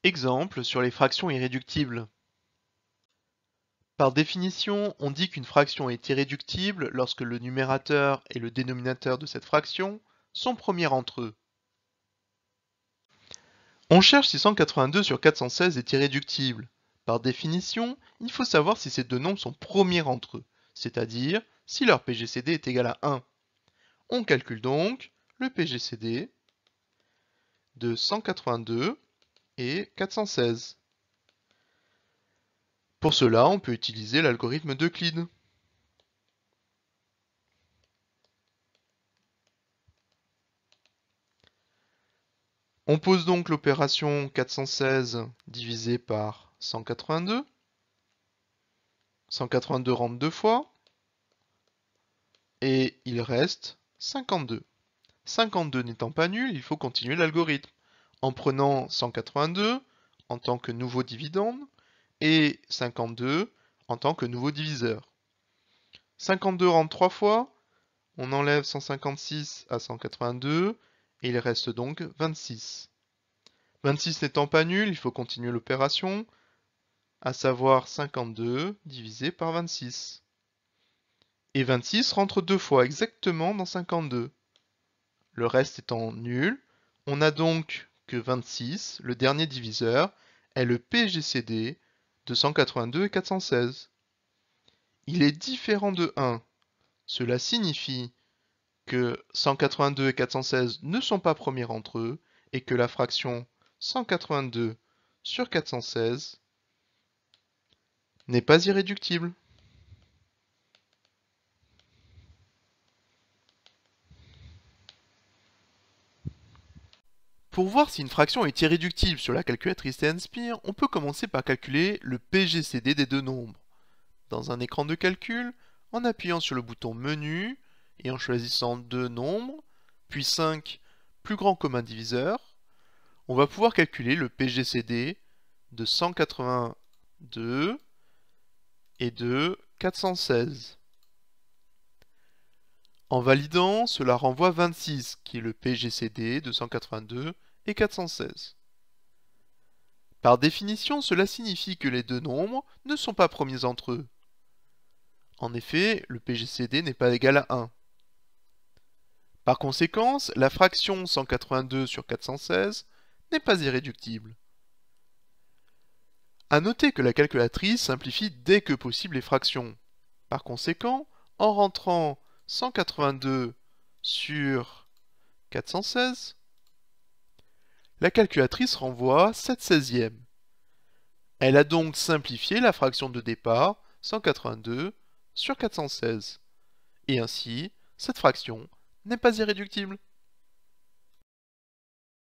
Exemple sur les fractions irréductibles. Par définition, on dit qu'une fraction est irréductible lorsque le numérateur et le dénominateur de cette fraction sont premiers entre eux. On cherche si 182 sur 416 est irréductible. Par définition, il faut savoir si ces deux nombres sont premiers entre eux, c'est-à-dire si leur PGCD est égal à 1. On calcule donc le PGCD de 182 et 416. Pour cela, on peut utiliser l'algorithme d'Euclide. On pose donc l'opération 416 divisé par 182. 182 rentre deux fois. Et il reste 52. 52 n'étant pas nul, il faut continuer l'algorithme en prenant 182 en tant que nouveau dividende et 52 en tant que nouveau diviseur. 52 rentre 3 fois, on enlève 156 à 182 et il reste donc 26. 26 n'étant pas nul, il faut continuer l'opération, à savoir 52 divisé par 26. Et 26 rentre deux fois exactement dans 52. Le reste étant nul, on a donc que 26, le dernier diviseur, est le PGCD de 182 et 416. Il est différent de 1. Cela signifie que 182 et 416 ne sont pas premiers entre eux et que la fraction 182 sur 416 n'est pas irréductible. Pour voir si une fraction est irréductible sur la calculatrice TNSPIR, on peut commencer par calculer le PGCD des deux nombres. Dans un écran de calcul, en appuyant sur le bouton Menu et en choisissant deux nombres, puis 5 plus grand commun diviseur, on va pouvoir calculer le PGCD de 182 et de 416. En validant, cela renvoie 26, qui est le PGCD de 182 et 416. Par définition, cela signifie que les deux nombres ne sont pas premiers entre eux. En effet, le PGCD n'est pas égal à 1. Par conséquent, la fraction 182 sur 416 n'est pas irréductible. À noter que la calculatrice simplifie dès que possible les fractions. Par conséquent, en rentrant 182 sur 416, la calculatrice renvoie 7/16. Elle a donc simplifié la fraction de départ 182 sur 416. Et ainsi, cette fraction n'est pas irréductible.